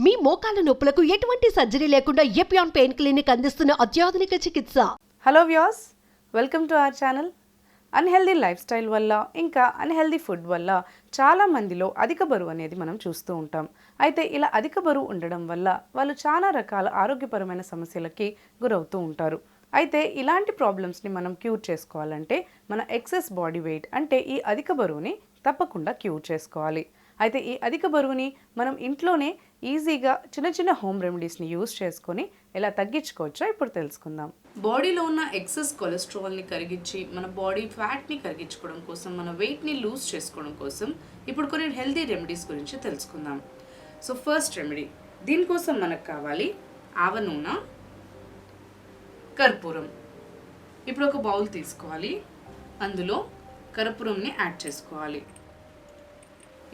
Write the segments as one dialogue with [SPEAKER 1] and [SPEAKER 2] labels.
[SPEAKER 1] మీ మోకాల నొప్పులకు ఎటువంటి సర్జరీ లేకుండా ఎపియాన్ పెయిన్ క్లినిక్ అందిస్తున్న అత్యాధునిక చికిత్స.
[SPEAKER 2] Hello viewers, welcome to our channel. Unhealthy life style వల్ల ఇంకా అన్హెల్దీ ఫుడ్ వల్ల చాలా మందిలో అధిక బరువు అనేది మనం చూస్తూ ఉంటాం. అయితే ఇలా అధిక బరువు ఉండడం వల్ల వాళ్ళు చాలా రకాల ఆరోగ్యపరమైన సమస్యలకి గురవుతూ ఉంటారు. అయితే ఇలాంటి ప్రాబ్లమ్స్ని మనం క్యూర్ చేసుకోవాలంటే మన ఎక్సెస్ బాడీ వెయిట్ అంటే ఈ అధిక బరువుని తప్పకుండా క్యూర్ చేసుకోవాలి. అయితే ఈ అధిక బరువుని మనం ఇంట్లోనే ఈజీగా చిన్న చిన్న హోమ్ రెమెడీస్ని యూజ్ చేసుకొని ఎలా తగ్గించుకోవచ్చో ఇప్పుడు తెలుసుకుందాం. బాడీలో ఉన్న ఎక్సెస్ కొలెస్ట్రాల్ని కరిగించి మన బాడీ ఫ్యాట్ని కరిగించుకోవడం కోసం, మన వెయిట్ని లూజ్ చేసుకోవడం కోసం ఇప్పుడు కొన్ని హెల్తీ రెమెడీస్ గురించి తెలుసుకుందాం. సో ఫస్ట్ రెమెడీ, దీనికోసం మనకు కావాలి ఆవ నూనె, కర్పూరం. ఇప్పుడు ఒక బౌల్ తీసుకోవాలి, అందులో కర్పూరంని యాడ్ చేసుకోవాలి.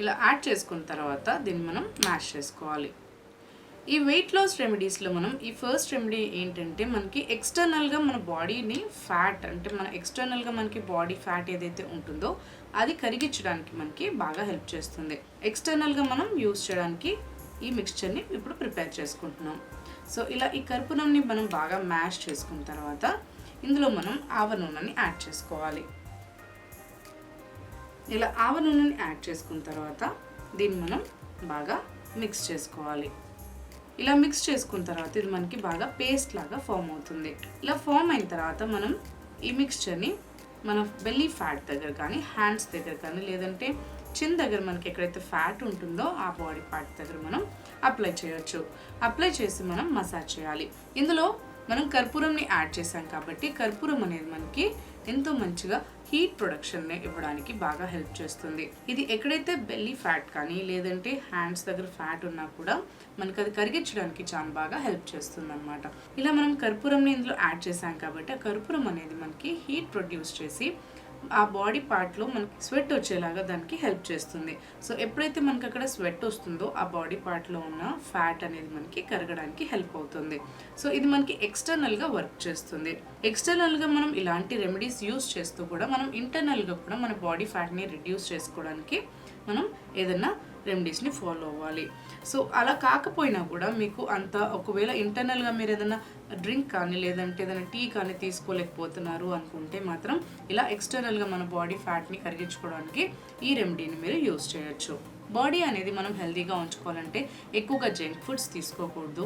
[SPEAKER 2] ఇలా యాడ్ చేసుకున్న తర్వాత దీన్ని మనం మ్యాష్ చేసుకోవాలి. ఈ వెయిట్ లాస్ రెమెడీస్లో మనం ఈ ఫస్ట్ రెమెడీ ఏంటంటే మనకి ఎక్స్టర్నల్గా మన బాడీని ఫ్యాట్ అంటే మన ఎక్స్టర్నల్గా మనకి బాడీ ఫ్యాట్ ఏదైతే ఉంటుందో అది కరిగించడానికి మనకి బాగా హెల్ప్ చేస్తుంది. ఎక్స్టర్నల్గా మనం యూజ్ చేయడానికి ఈ మిక్స్చర్ని ఇప్పుడు ప్రిపేర్ చేసుకుంటున్నాం. సో ఇలా ఈ కర్పూరంని మనం బాగా మ్యాష్ చేసుకున్న తర్వాత ఇందులో మనం ఆవ నూనెని యాడ్ చేసుకోవాలి. ఇలా ఆవ నూనెని యాడ్ చేసుకున్న తర్వాత దీన్ని మనం బాగా మిక్స్ చేసుకోవాలి. ఇలా మిక్స్ చేసుకున్న తర్వాత ఇది మనకి బాగా పేస్ట్ లాగా ఫామ్ అవుతుంది. ఇలా ఫామ్ అయిన తర్వాత మనం ఈ మిక్స్చర్ని మన బెల్లీ ఫ్యాట్ దగ్గర కానీ, హ్యాండ్స్ దగ్గర కానీ, లేదంటే చిన్ దగ్గర మనకి ఎక్కడైతే ఫ్యాట్ ఉంటుందో ఆ బాడీ పార్ట్ దగ్గర మనం అప్లై చేయొచ్చు. అప్లై చేసి మనం మసాజ్ చేయాలి. ఇందులో మనం కర్పూరంని యాడ్ చేసాం కాబట్టి కర్పూరం అనేది మనకి ఎంతో మంచిగా హీట్ ప్రొడక్షన్ని ఇవ్వడానికి బాగా హెల్ప్ చేస్తుంది. ఇది ఎక్కడైతే బెల్లీ ఫ్యాట్ కానీ లేదంటే హ్యాండ్స్ దగ్గర ఫ్యాట్ ఉన్నా కూడా మనకి అది కరిగించడానికి చాలా బాగా హెల్ప్ చేస్తుంది అనమాట. ఇలా మనం కర్పూరంని ఇందులో యాడ్ చేసాం కాబట్టి ఆ కర్పూరం అనేది మనకి హీట్ ప్రొడ్యూస్ చేసి ఆ బాడీ పార్ట్లో మనకి స్వెట్ వచ్చేలాగా దానికి హెల్ప్ చేస్తుంది. సో ఎప్పుడైతే మనకి అక్కడ స్వెట్ వస్తుందో ఆ బాడీ పార్ట్లో ఉన్న ఫ్యాట్ అనేది మనకి కరగడానికి హెల్ప్ అవుతుంది. సో ఇది మనకి ఎక్స్టర్నల్గా వర్క్ చేస్తుంది. ఎక్స్టర్నల్గా మనం ఇలాంటి రెమెడీస్ యూజ్ చేస్తూ కూడా మనం ఇంటర్నల్గా కూడా మన బాడీ ఫ్యాట్ని రిడ్యూస్ చేసుకోవడానికి మనం ఏదైనా రెమెడీస్ని ఫాలో అవ్వాలి. సో అలా కాకపోయినా కూడా మీకు అంత ఒకవేళ ఇంటర్నల్గా మీరు ఏదైనా డ్రింక్ కానీ లేదంటే ఏదైనా టీ కానీ తీసుకోలేకపోతున్నారు అనుకుంటే మాత్రం ఇలా ఎక్స్టర్నల్గా మన బాడీ ఫ్యాట్ని కరిగించుకోవడానికి ఈ రెమెడీని మీరు యూజ్ చేయొచ్చు. బాడీ అనేది మనం హెల్తీగా ఉంచుకోవాలంటే ఎక్కువగా జంక్ ఫుడ్స్ తీసుకోకూడదు.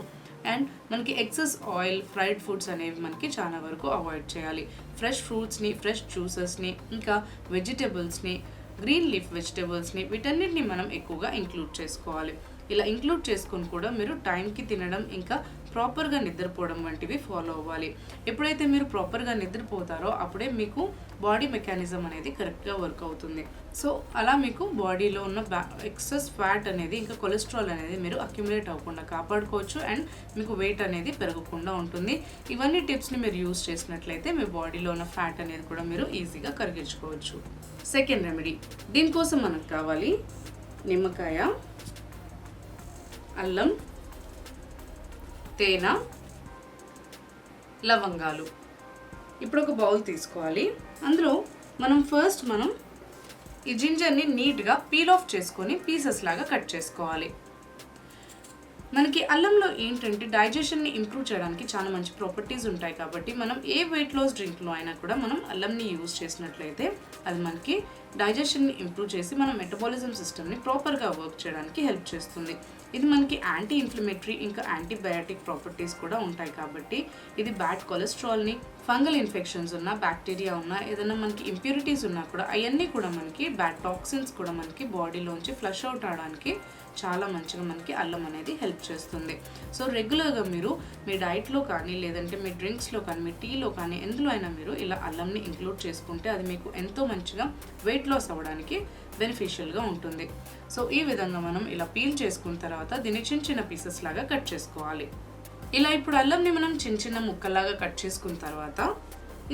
[SPEAKER 2] అండ్ మనకి ఎక్సెస్ ఆయిల్, ఫ్రైడ్ ఫుడ్స్ అనేవి మనకి చాలా వరకు అవాయిడ్ చేయాలి. ఫ్రెష్ ఫ్రూట్స్ని, ఫ్రెష్ జ్యూసెస్ని, ఇంకా వెజిటేబుల్స్ని, గ్రీన్ లీఫ్ వెజిటేబుల్స్ని, వీటన్నిటిని మనం ఎక్కువగా ఇంక్లూడ్ చేసుకోవాలి. ఇలా ఇంక్లూడ్ చేసుకొని కూడా మీరు టైంకి తినడం, ఇంకా ప్రాపర్గా నిద్రపోవడం వంటివి ఫాలో అవ్వాలి. ఎప్పుడైతే మీరు ప్రాపర్గా నిద్రపోతారో అప్పుడే మీకు బాడీ మెకానిజం అనేది కరెక్ట్గా వర్క్ అవుతుంది. సో అలా మీకు బాడీలో ఉన్న ఎక్సెస్ ఫ్యాట్ అనేది ఇంకా కొలెస్ట్రాల్ అనేది మీరు అక్యుములేట్ అవ్వకుండా కాపాడుకోవచ్చు. అండ్ మీకు వెయిట్ అనేది పెరగకుండా ఉంటుంది. ఇవన్నీ టిప్స్ని మీరు యూజ్ చేసినట్లయితే మీ బాడీలో ఉన్న ఫ్యాట్ అనేది కూడా మీరు ఈజీగా కరిగించుకోవచ్చు. సెకండ్ రెమెడీ, దీనికోసం మనకు కావాలి నిమ్మకాయ, అల్లం, తేనె, లవంగాలు. ఇప్పుడు ఒక బౌల్ తీసుకోవాలి. అందులో మనం ఈ జింజర్ని నీట్గా పీల్ ఆఫ్ చేసుకొని పీసెస్ లాగా కట్ చేసుకోవాలి. మనకి అల్లంలో ఏంటంటే డైజెషన్ని ఇంప్రూవ్ చేయడానికి చాలా మంచి ప్రాపర్టీస్ ఉంటాయి కాబట్టి మనం ఏ వెయిట్ లాస్ డ్రింక్లో అయినా కూడా మనం అల్లంని యూజ్ చేసినట్లయితే అది మనకి డైజెషన్ని ఇంప్రూవ్ చేసి మన మెటబాలిజం సిస్టమ్ని ప్రాపర్గా వర్క్ చేయడానికి హెల్ప్ చేస్తుంది. ఇది మనకి యాంటీ ఇన్ఫ్లమేటరీ ఇంకా యాంటీబయాటిక్ ప్రాపర్టీస్ కూడా ఉంటాయి కాబట్టి ఇది బ్యాడ్ కొలెస్ట్రాల్ని, ఫంగల్ ఇన్ఫెక్షన్స్ ఉన్నా, బ్యాక్టీరియా ఉన్నా, ఏదైనా మనకి ఇంప్యూరిటీస్ ఉన్నా కూడా అవన్నీ కూడా మనకి బ్యాడ్ టాక్సిన్స్ కూడా మనకి బాడీలోంచి ఫ్లష్ అవుట్ అవడానికి చాలా మంచిగా మనకి అల్లం అనేది హెల్ప్ చేస్తుంది. సో రెగ్యులర్గా మీరు మీ డైట్లో కానీ లేదంటే మీ డ్రింక్స్లో కానీ మీ టీలో కానీ ఎందులో అయినా మీరు ఇలా అల్లంని ఇంక్లూడ్ చేసుకుంటే అది మీకు ఎంతో మంచిగా వెయిట్ లాస్ అవ్వడానికి బెనిఫిషియల్గా ఉంటుంది. సో ఈ విధంగా మనం ఇలా పీల్ చేసుకున్న తర్వాత దీన్ని చిన్న చిన్న పీసెస్ లాగా కట్ చేసుకోవాలి. ఇలా ఇప్పుడు అల్లంని మనం చిన్న చిన్న ముక్కలాగా కట్ చేసుకున్న తర్వాత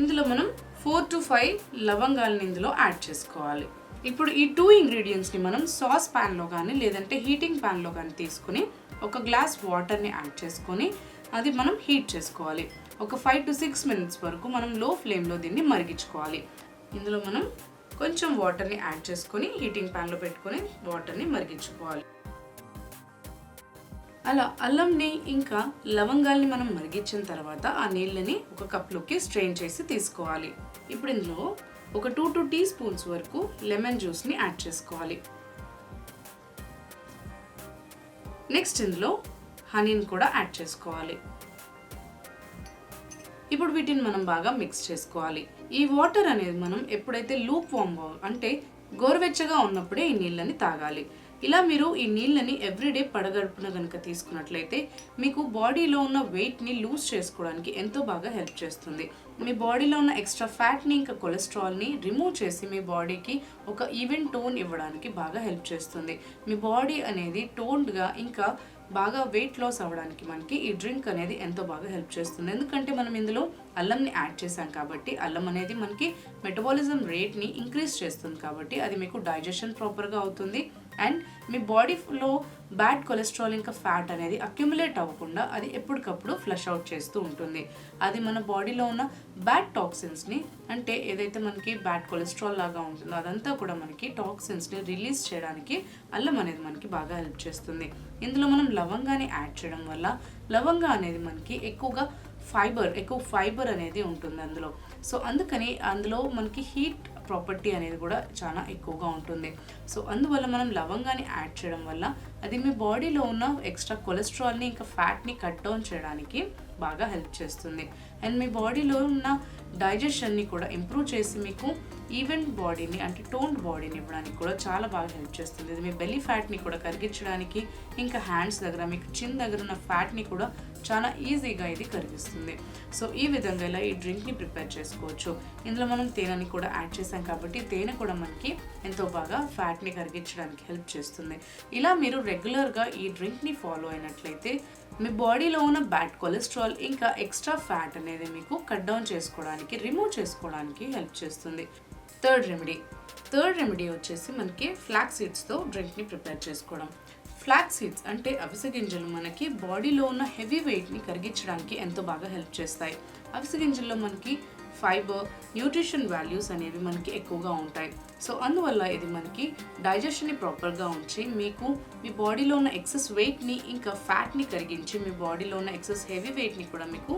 [SPEAKER 2] ఇందులో మనం 4 to 5 లవంగాలని ఇందులో యాడ్ చేసుకోవాలి. ఇప్పుడు ఈ 2 ఇంగ్రీడియంట్స్ని మనం సాస్ ప్యాన్లో కానీ లేదంటే హీటింగ్ ప్యాన్లో కానీ తీసుకుని ఒక గ్లాస్ వాటర్ని యాడ్ చేసుకొని అది మనం హీట్ చేసుకోవాలి. ఒక 5 to 6 minutes వరకు మనం లో ఫ్లేమ్లో దీన్ని మరిగించుకోవాలి. ఇందులో మనం కొంచెం వాటర్ని యాడ్ చేసుకొని హీటింగ్ ప్యాన్లో పెట్టుకొని వాటర్ని మరిగించుకోవాలి. అలా అల్లంని ఇంకా లవంగాల్ని మనం మరిగించిన తర్వాత ఆ నీళ్ళని ఒక కప్లోకి స్ట్రెయిన్ చేసి తీసుకోవాలి. ఇప్పుడు ఇందులో ఒక 2 టీ స్పూన్స్ వరకు లెమన్ జ్యూస్ని యాడ్ చేసుకోవాలి. నెక్స్ట్ ఇందులో హనీని కూడా యాడ్ చేసుకోవాలి. ఇప్పుడు వీటిని మనం బాగా మిక్స్ చేసుకోవాలి. ఈ వాటర్ అనేది మనం ఎప్పుడైతే లూప్ వామ్ అంటే గోరువెచ్చగా ఉన్నప్పుడే ఈ నీళ్ళని తాగాలి. ఇలా మీరు ఈ నీళ్ళని ఎవ్రీడే పడగడుపున కనుక తీసుకున్నట్లయితే మీకు బాడీలో ఉన్న వెయిట్ని లూజ్ చేసుకోవడానికి ఎంతో బాగా హెల్ప్ చేస్తుంది. మీ బాడీలో ఉన్న ఎక్స్ట్రా ఫ్యాట్ని ఇంకా కొలెస్ట్రాల్ని రిమూవ్ చేసి మీ బాడీకి ఒక ఈవెన్ టోన్ ఇవ్వడానికి బాగా హెల్ప్ చేస్తుంది. మీ బాడీ అనేది టోన్డ్గా ఇంకా బాగా వెయిట్ లాస్ అవ్వడానికి మనకి ఈ డ్రింక్ అనేది ఎంతో బాగా హెల్ప్ చేస్తుంది. ఎందుకంటే మనం ఇందులో అల్లంని యాడ్ చేసాం కాబట్టి అల్లం అనేది మనకి మెటబాలిజం రేట్ని ఇంక్రీజ్ చేస్తుంది కాబట్టి అది మీకు డైజెషన్ ప్రాపర్గా అవుతుంది. అండ్ మీ బాడీలో బ్యాడ్ కొలెస్ట్రాల్ ఇంకా ఫ్యాట్ అనేది అక్యుములేట్ అవ్వకుండా అది ఎప్పటికప్పుడు ఫ్లష్ అవుట్ చేస్తూ ఉంటుంది. అది మన బాడీలో ఉన్న బ్యాడ్ టాక్సిన్స్ని అంటే ఏదైతే మనకి బ్యాడ్ కొలెస్ట్రాల్ లాగా ఉంటుందో అదంతా కూడా మనకి టాక్సిన్స్ని రిలీజ్ చేయడానికి అల్లం అనేది మనకి బాగా హెల్ప్ చేస్తుంది. ఇందులో మనం లవంగాని యాడ్ చేయడం వల్ల లవంగా అనేది మనకి ఎక్కువ ఫైబర్ అనేది ఉంటుంది అందులో. సో అందుకని అందులో మనకి హీట్ ప్రాపర్టీ అనేది కూడా చాలా ఎక్కువగా ఉంటుంది. సో అందువల్ల మనం లవంగాని యాడ్ చేయడం వల్ల అది మీ బాడీలో ఉన్న ఎక్స్ట్రా కొలెస్ట్రాల్ని ఇంకా ఫ్యాట్ని కట్ డౌన్ చేయడానికి బాగా హెల్ప్ చేస్తుంది. అండ్ మీ బాడీలో ఉన్న డైజెషన్ని కూడా ఇంప్రూవ్ చేసి మీకు ఈవెన్ బాడీని అంటే టోన్డ్ బాడీని ఇవ్వడానికి కూడా చాలా బాగా హెల్ప్ చేస్తుంది. ఇది మీ బెల్లీ ఫ్యాట్ని కూడా కరిగించడానికి ఇంకా హ్యాండ్స్ దగ్గర మీకు చిన్ దగ్గర ఉన్న ఫ్యాట్ని కూడా చాలా ఈజీగా ఇది కరిగిస్తుంది. సో ఈ విధంగా ఇలా ఈ డ్రింక్ని ప్రిపేర్ చేసుకోవచ్చు. ఇందులో మనం తేనెని కూడా యాడ్ చేసాం కాబట్టి తేనె కూడా మనకి ఎంతో బాగా ఫ్యాట్ని కరిగించడానికి హెల్ప్ చేస్తుంది. ఇలా మీరు రెగ్యులర్గా ఈ డ్రింక్ని ఫాలో అయినట్లయితే మీ బాడీలో ఉన్న బ్యాడ్ కొలెస్ట్రాల్ ఇంకా ఎక్స్ట్రా ఫ్యాట్ అనేది మీకు కట్ డౌన్ చేసుకోవడానికి రిమూవ్ చేసుకోవడానికి హెల్ప్ చేస్తుంది. థర్డ్ రెమెడీ వచ్చేసి మనకి ఫ్లాక్స్ సీడ్స్తో డ్రింక్ని ప్రిపేర్ చేసుకోవడం. ఫ్లాక్స్ సీడ్స్ అంటే అవిసె గింజలు మనకి బాడీలో ఉన్న హెవీ వెయిట్ని కరిగించడానికి ఎంతో బాగా హెల్ప్ చేస్తాయి. అవిసె గింజల్లో మనకి ఫైబర్, న్యూట్రిషన్ వాల్యూస్ అనేవి మనకి ఎక్కువగా ఉంటాయి. సో అందువల్ల ఇది మనకి డైజెషన్ని ప్రాపర్గా ఉంచి మీకు మీ బాడీలో ఉన్న ఎక్సెస్ వెయిట్ని ఇంకా ఫ్యాట్ని కరిగించి మీ బాడీలో ఉన్న ఎక్సెస్ హెవీ వెయిట్ని కూడా మీకు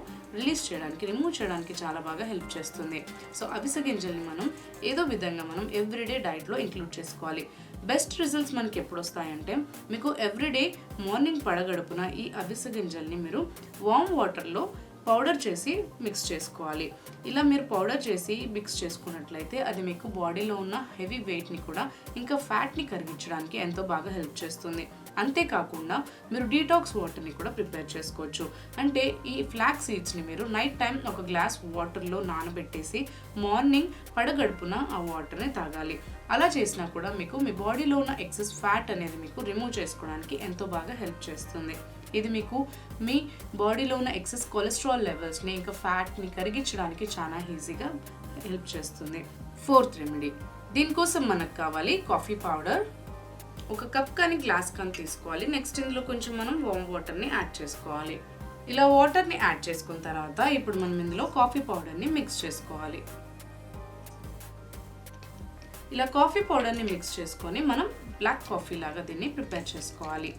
[SPEAKER 2] రిమూవ్ చేయడానికి చాలా బాగా హెల్ప్ చేస్తుంది. సో అవిసె గింజల్ని మనం ఏదో విధంగా మనం ఎవ్రీడే డైట్లో ఇంక్లూడ్ చేసుకోవాలి. బెస్ట్ రిజల్ట్స్ మనకి ఎప్పుడు వస్తాయంటే మీకు ఎవ్రీడే మార్నింగ్ పడగడుపున ఈ అవిసె గింజల్ని మీరు వామ్ వాటర్లో పౌడర్ చేసి మిక్స్ చేసుకోవాలి. ఇలా మీరు పౌడర్ చేసి మిక్స్ చేసుకున్నట్లయితే అది మీకు బాడీలో ఉన్న హెవీ వెయిట్ని కూడా ఇంకా ఫ్యాట్ని కరిగించడానికి ఎంతో బాగా హెల్ప్ చేస్తుంది. అంతేకాకుండా మీరు డీటాక్స్ వాటర్ని కూడా ప్రిపేర్ చేసుకోవచ్చు. అంటే ఈ ఫ్లాక్స్ సీడ్స్ని మీరు నైట్ టైం ఒక గ్లాస్ వాటర్లో నానబెట్టేసి మార్నింగ్ పడగడుపున ఆ వాటర్ని తాగాలి. అలా చేసినా కూడా మీకు మీ బాడీలో ఉన్న ఎక్సెస్ ఫ్యాట్ అనేది మీకు రిమూవ్ చేసుకోవడానికి ఎంతో బాగా హెల్ప్ చేస్తుంది. ఇది మీకు మీ బాడీలో ఉన్న ఎక్సెస్ కొలెస్ట్రాల్ లెవెల్స్ని ఇంకా ఫ్యాట్ని కరిగించడానికి చాలా ఈజీగా హెల్ప్ చేస్తుంది. ఫోర్త్ రెమెడీ, దీనికోసం మనకు కావాలి కాఫీ పౌడర్. ఒక కప్ కానీ గ్లాస్ కానీ తీసుకోవాలి. నెక్స్ట్ ఇందులో కొంచెం మనం వామ్ వాటర్ని యాడ్ చేసుకోవాలి. ఇలా వాటర్ని యాడ్ చేసుకున్న తర్వాత ఇప్పుడు మనం ఇందులో కాఫీ పౌడర్ని మిక్స్ చేసుకోవాలి. ఇలా కాఫీ పౌడర్ని మిక్స్ చేసుకొని మనం బ్లాక్ కాఫీ లాగా దీన్ని ప్రిపేర్ చేసుకోవాలి.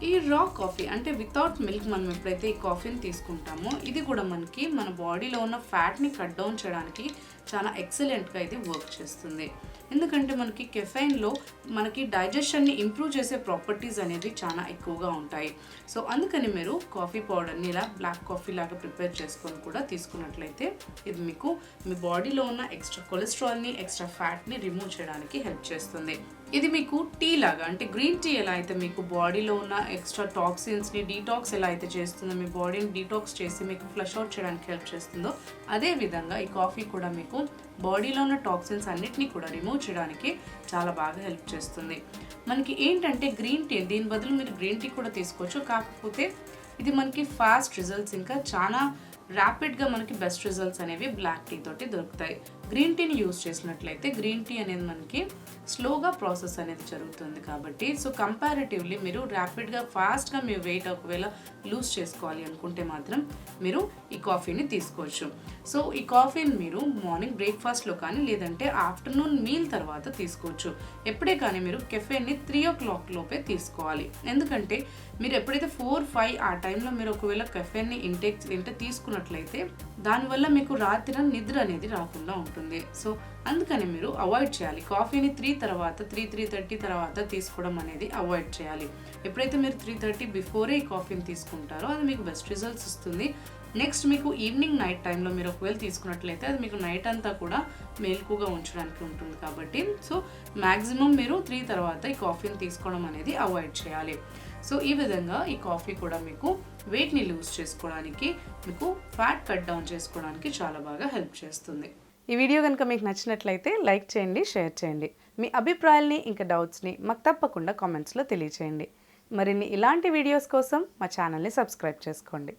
[SPEAKER 2] ఈ రా కాఫీ అంటే వితౌట్ మిల్క్ మనం ఎప్పుడైతే ఈ కాఫీని తీసుకుంటామో ఇది కూడా మనకి మన బాడీలో ఉన్న ఫ్యాట్ని కట్ డౌన్ చేయడానికి చాలా ఎక్సలెంట్గా ఇది వర్క్ చేస్తుంది. ఎందుకంటే మనకి కెఫైన్లో మనకి డైజెషన్ని ఇంప్రూవ్ చేసే ప్రాపర్టీస్ అనేది చాలా ఎక్కువగా ఉంటాయి. సో అందుకని మీరు కాఫీ పౌడర్ని ఇలా బ్లాక్ కాఫీ లాగా ప్రిపేర్ చేసుకొని కూడా తీసుకున్నట్లయితే ఇది మీకు మీ బాడీలో ఉన్న ఎక్స్ట్రా కొలెస్ట్రాల్ని ఎక్స్ట్రా ఫ్యాట్ని రిమూవ్ చేయడానికి హెల్ప్ చేస్తుంది. ఇది మీకు టీ లాగా అంటే గ్రీన్ టీ ఎలా అయితే మీకు బాడీలో ఉన్న ఎక్స్ట్రా టాక్సిన్స్ని డీటాక్స్ ఎలా అయితే చేస్తుందో మీ బాడీని డీటాక్స్ చేసి మీకు ఫ్లష్ అవుట్ చేయడానికి హెల్ప్ చేస్తుందో అదే విధంగా ఈ కాఫీ కూడా మీకు బాడీలో ఉన్న టాక్సిన్స్ అన్నిటినీ కూడా రిమూవ్ చేయడానికి చాలా బాగా హెల్ప్ చేస్తుంది. మనకి ఏంటంటే గ్రీన్ టీ దీని బదులు మీరు గ్రీన్ టీ కూడా తీసుకోవచ్చు. కాకపోతే ఇది మనకి ఫాస్ట్ రిజల్ట్స్ ఇంకా చాలా ర్యాపిడ్గా మనకి బెస్ట్ రిజల్ట్స్ అనేవి బ్లాక్ టీ తోటి దొరుకుతాయి. గ్రీన్ టీని యూస్ చేసినట్లయితే గ్రీన్ టీ అనేది మనకి స్లోగా ప్రాసెస్ అనేది జరుగుతుంది కాబట్టి సో కంపారిటివ్లీ మీరు ర్యాపిడ్గా ఫాస్ట్గా మీ వెయిట్ ఒకవేళ లూజ్ చేసుకోవాలి అనుకుంటే మాత్రం మీరు ఈ కాఫీని తీసుకోవచ్చు. సో ఈ కాఫీని మీరు మార్నింగ్ బ్రేక్ఫాస్ట్లో కానీ లేదంటే ఆఫ్టర్నూన్ మీల్ తర్వాత తీసుకోవచ్చు. ఎప్పుడే కానీ మీరు కెఫెన్ని 3 o'clock లోపే తీసుకోవాలి. ఎందుకంటే మీరు ఎప్పుడైతే 4-5 ఆ టైంలో మీరు ఒకవేళ కెఫెన్ని ఇంటేక్ తీసుకున్నట్లయితే దానివల్ల మీకు రాత్రి నిద్ర అనేది రాకుండా ఉంటుంది. సో అందుకని మీరు అవాయిడ్ చేయాలి. కాఫీని 3:30 తర్వాత తీసుకోవడం అనేది అవాయిడ్ చేయాలి. ఎప్పుడైతే మీరు 3:30 బిఫోరే ఈ కాఫీని తీసుకుంటారో అది మీకు బెస్ట్ రిజల్ట్స్ ఇస్తుంది. నెక్స్ట్ మీకు ఈవినింగ్ నైట్ టైంలో మీరు ఒకవేళ తీసుకున్నట్లయితే అది మీకు నైట్ అంతా కూడా మేల్కుగా ఉంచడానికి ఉంటుంది కాబట్టి సో మ్యాక్సిమం మీరు 3 తర్వాత ఈ కాఫీని తీసుకోవడం అనేది అవాయిడ్ చేయాలి. సో ఈ విధంగా ఈ కాఫీ కూడా మీకు వెయిట్ని లూజ్ చేసుకోవడానికి, మీకు ఫ్యాట్ కట్ డౌన్ చేసుకోవడానికి చాలా బాగా హెల్ప్ చేస్తుంది.
[SPEAKER 3] ఈ వీడియో కనుక మీకు నచ్చినట్లయితే లైక్ చేయండి, షేర్ చేయండి. మీ అభిప్రాయాల్ని ఇంకా డౌట్స్ని మాకు తప్పకుండా కామెంట్స్లో తెలియచేయండి. మరిన్ని ఇలాంటి వీడియోస్ కోసం మా ఛానల్ని సబ్స్క్రైబ్ చేసుకోండి.